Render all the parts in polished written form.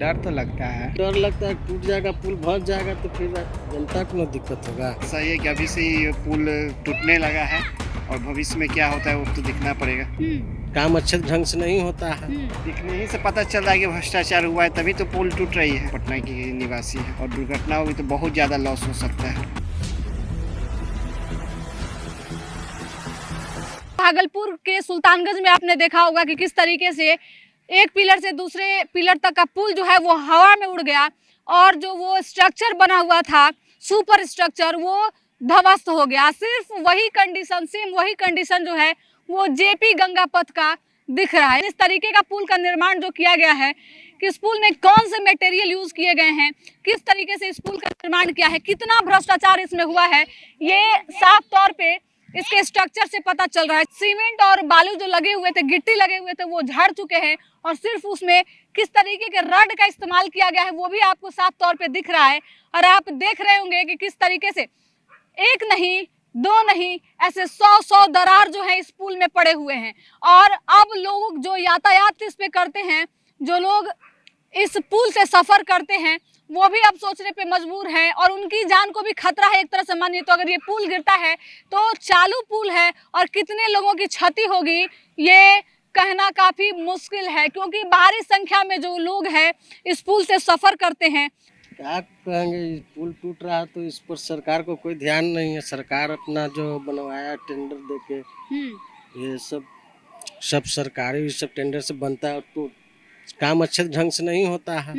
डर तो लगता है। डर लगता है टूट जाएगा, पुल धंस जाएगा तो फिर जनता को ना दिक्कत होगा। सही है कि अभी से ही पुल टूटने लगा है और भविष्य में क्या होता है वो तो दिखना पड़ेगा। काम अच्छे ढंग से नहीं होता है। दिखने ही से पता चल रहा है कि भ्रष्टाचार हुआ है, तभी तो पुल टूट रही है। पटना की निवासी है और दुर्घटना होगी तो बहुत ज़्यादा लॉस हो सकता है। भागलपुर के सुल्तानगंज में आपने देखा होगा कि किस तरीके से एक पिलर से दूसरे पिलर तक का पुल जो है वो हवा में उड़ गया और जो वो स्ट्रक्चर बना हुआ था, सुपर स्ट्रक्चर, वो ध्वस्त हो गया। सिर्फ वही कंडीशन, सेम वही कंडीशन जो है वो जेपी गंगा पथ का दिख रहा है। इस तरीके का पुल का निर्माण जो किया गया है, किस पुल में कौन से मटेरियल यूज किए गए हैं, किस तरीके से इस पुल का निर्माण किया है, कितना भ्रष्टाचार इसमें हुआ है, ये साफ तौर पे इसके स्ट्रक्चर से पता चल रहा है। सीमेंट और बालू जो लगे हुए थे, गिट्टी लगे हुए थे, वो झड़ चुके हैं और सिर्फ उसमें किस तरीके के रड का इस्तेमाल किया गया है वो भी आपको साफ तौर पे दिख रहा है। और आप देख रहे होंगे कि किस तरीके से एक नहीं, दो नहीं, ऐसे 100 दरार जो है इस पुल में पड़े हुए हैं। और अब लोग जो यातायात इस पे करते हैं, जो लोग इस पुल से सफर करते हैं, वो भी अब सोचने पे मजबूर हैं और उनकी जान को भी खतरा है एक तरह से मानिए तो। अगर ये पुल गिरता है तो चालू पुल है और कितने लोगों की क्षति होगी ये कहना काफी मुश्किल है, क्योंकि भारी संख्या में जो लोग हैं इस पुल से सफर करते हैं। क्या कहेंगे, पुल टूट रहा है तो इस पर सरकार को कोई ध्यान नहीं है। सरकार अपना जो बनवाया टेंडर देके, ये सब सरकारी सब टेंडर से बनता है तो काम अच्छे ढंग से नहीं होता है,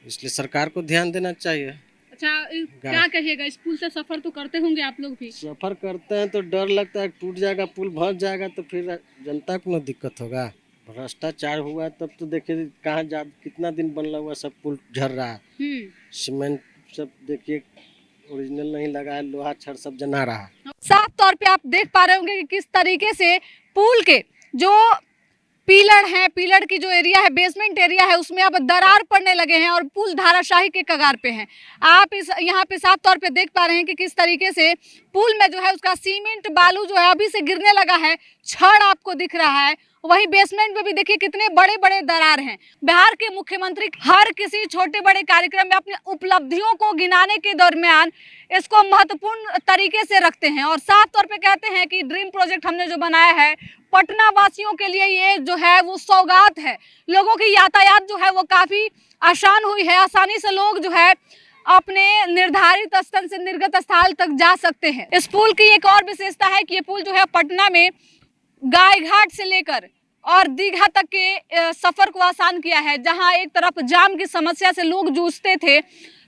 इसलिए सरकार को ध्यान देना चाहिए। अच्छा, क्या कहिएगा, इस पुल से सफर तो करते होंगे आप लोग भी? सफर करते हैं तो डर लगता है टूट जाएगा, पुल धंस जाएगा तो फिर जनता को ना दिक्कत होगा। भ्रष्टाचार हुआ है तब तो देखिए कहाँ जा कितना दिन बनला हुआ सब पुल झड़ रहा है। सीमेंट सब देखिए ओरिजिनल नहीं लगा है, लोहा छड़ सब जना रहा है। साफ तौर पे आप देख पा रहे होंगे कि किस तरीके से पुल के जो पिलर है, पिलर की जो एरिया है, बेसमेंट एरिया है, उसमें अब दरार पड़ने लगे हैं और पुल धाराशाही के कगार पे हैं। आप इस यहाँ पे साफ तौर पे देख पा रहे हैं कि किस तरीके से पुल में जो है उसका सीमेंट बालू जो है अभी से गिरने लगा है, छड़ आपको दिख रहा है। वही बेसमेंट में भी देखिए कितने बड़े बड़े दरार हैं। बिहार के मुख्यमंत्री हर किसी छोटे बड़े कार्यक्रम में अपनी उपलब्धियों को गिनाने के दरमियान इसको महत्वपूर्ण तरीके से रखते हैं और साफ तौर पे कहते हैं कि ड्रीम प्रोजेक्ट हमने जो बनाया है पटना वासियों के लिए ये जो है वो सौगात है। लोगों की यातायात जो है वो काफी आसान हुई है, आसानी से लोग जो है अपने निर्धारित स्थल से निर्गत स्थल तक जा सकते हैं। इस पुल की एक और विशेषता है कि ये पुल जो है पटना में गायघाट से लेकर और दीघा तक के सफर को आसान किया है। जहां एक तरफ जाम की समस्या से लोग जूझते थे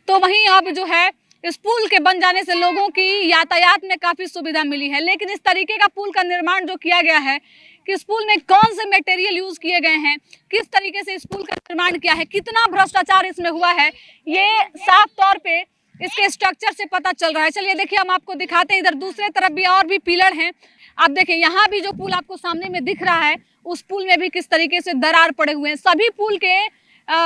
तो वहीं अब जो है इस पुल के बन जाने से लोगों की यातायात में काफी सुविधा मिली है। लेकिन इस तरीके का पुल का निर्माण जो किया गया है, कि इस पुल में कौन से मटेरियल यूज किए गए हैं, किस तरीके से इस पुल का निर्माण किया है, कितना भ्रष्टाचार इसमें हुआ है, ये साफ तौर पे इसके स्ट्रक्चर से पता चल रहा है। चलिए देखिए हम आपको दिखाते हैं, इधर दूसरे तरफ भी और भी पिलर हैं। आप देखिए यहाँ भी जो पुल आपको सामने में दिख रहा है, उस पुल में भी किस तरीके से दरार पड़े हुए हैं। सभी पुल के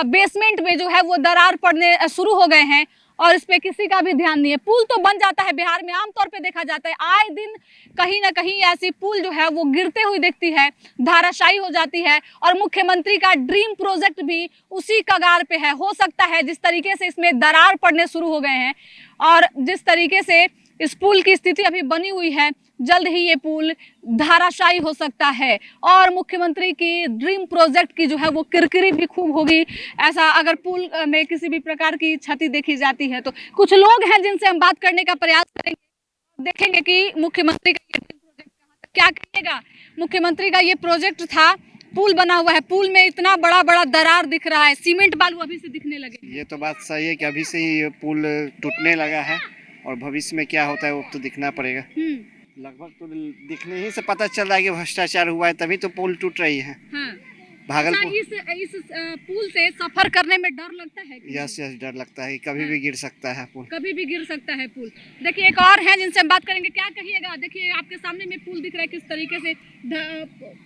बेसमेंट में जो है वो दरार पड़ने शुरू हो गए हैं और इस पे किसी का भी ध्यान नहीं है। पुल तो बन जाता है, बिहार में आमतौर पे देखा जाता है, आए दिन कहीं ना कहीं ऐसी पुल जो है वो गिरते हुई दिखती है, धाराशायी हो जाती है और मुख्यमंत्री का ड्रीम प्रोजेक्ट भी उसी कगार पे है। हो सकता है जिस तरीके से इसमें दरार पड़ने शुरू हो गए हैं और जिस तरीके से इस पुल की स्थिति अभी बनी हुई है, जल्द ही ये पुल धाराशायी हो सकता है और मुख्यमंत्री की ड्रीम प्रोजेक्ट की जो है वो किरकिरी भी खूब होगी। ऐसा अगर पुल में किसी भी प्रकार की क्षति देखी जाती है तो कुछ लोग हैं जिनसे हम बात करने का प्रयास करेंगे, देखेंगे कि मुख्यमंत्री का ये ड्रीम प्रोजेक्ट कहाँ तक, क्या कहिएगा। मुख्यमंत्री का ये प्रोजेक्ट था, पुल बना हुआ है, पुल में इतना बड़ा बड़ा दरार दिख रहा है, सीमेंट बालू अभी से दिखने लगे। ये तो बात सही है कि अभी से ही पुल टूटने लगा है और भविष्य में क्या होता है वो तो दिखना पड़ेगा। लगभग तो दिखने ही से पता चल रहा है कि भ्रष्टाचार हुआ है, तभी तो पुल टूट रही है। भागलपुर इस पुल से सफर करने में डर लगता है? यस डर लगता है कि कभी भी गिर सकता है पुल, कभी भी गिर सकता है पुल। देखिए एक और है जिनसे हम बात करेंगे, क्या कहिएगा। देखिए आपके सामने में पुल दिख रहा है, किस तरीके से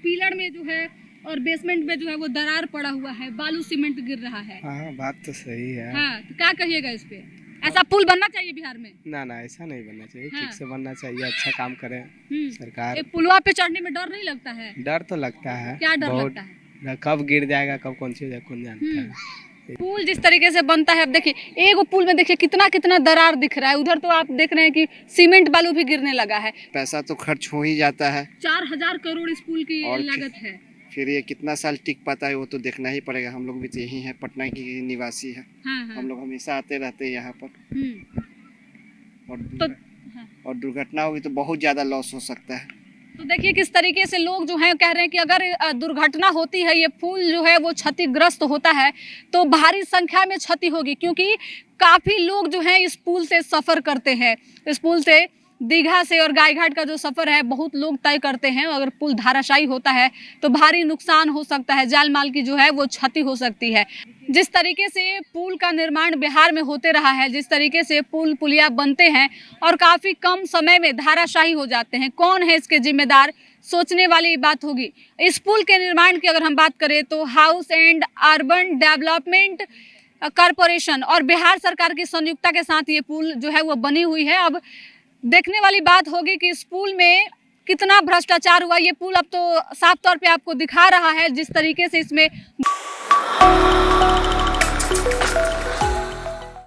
पिलर में जो है और बेसमेंट में जो है वो दरार पड़ा हुआ है, बालू सीमेंट गिर रहा है। हाँ बात तो सही है। हाँ, तो क्या कहिएगा इस पे? ऐसा पुल बनना चाहिए बिहार में? ना ऐसा नहीं बनना चाहिए। हाँ। ठीक से बनना चाहिए, अच्छा काम करे सरकार। पुलवा पे चढ़ने में डर नहीं लगता है? डर तो लगता है, क्या डर बहुत लगता है? कब गिर जाएगा, कब कौन सी हो जाए कौन जानता है। पुल जिस तरीके से बनता है, अब देखिए एगो पुल में देखिए कितना कितना दरार दिख रहा है, उधर तो आप देख रहे हैं कि सीमेंट बालू भी गिरने लगा है। पैसा तो खर्च हो ही जाता है, 4000 करोड़ इस पुल की और लागत है। फिर ये कितना साल टिक पाता है वो तो देखना ही पड़ेगा। हम लोग भी तो यही हैं, पटना की निवासी है। हाँ, हाँ। हम लोग हमेशा आते रहते हैं यहाँ पर, और तो और दुर्घटना होगी तो बहुत ज़्यादा लॉस हो सकता है। तो देखिए किस तरीके से लोग जो हैं कह रहे हैं कि अगर दुर्घटना होती है, ये पुल जो है वो क्षतिग्रस्त होता है तो भारी संख्या में क्षति होगी, क्योंकि काफ़ी लोग जो हैं इस पुल से सफ़र करते हैं। इस पुल से दीघा से और गायघाट का जो सफ़र है बहुत लोग तय करते हैं। अगर पुल धाराशायी होता है तो भारी नुकसान हो सकता है, जान माल की जो है वो क्षति हो सकती है। जिस तरीके से पुल का निर्माण बिहार में होते रहा है, जिस तरीके से पुल पुलिया बनते हैं और काफ़ी कम समय में धाराशायी हो जाते हैं, कौन है इसके जिम्मेदार, सोचने वाली बात होगी। इस पुल के निर्माण की अगर हम बात करें तो house and urban development corporation और बिहार सरकार की संयुक्ता के साथ ये पुल जो है वो बनी हुई है। अब देखने वाली बात होगी कि इस पुल में कितना भ्रष्टाचार हुआ। ये पुल अब तो साफ तौर पे आपको दिखा रहा है जिस तरीके से इसमें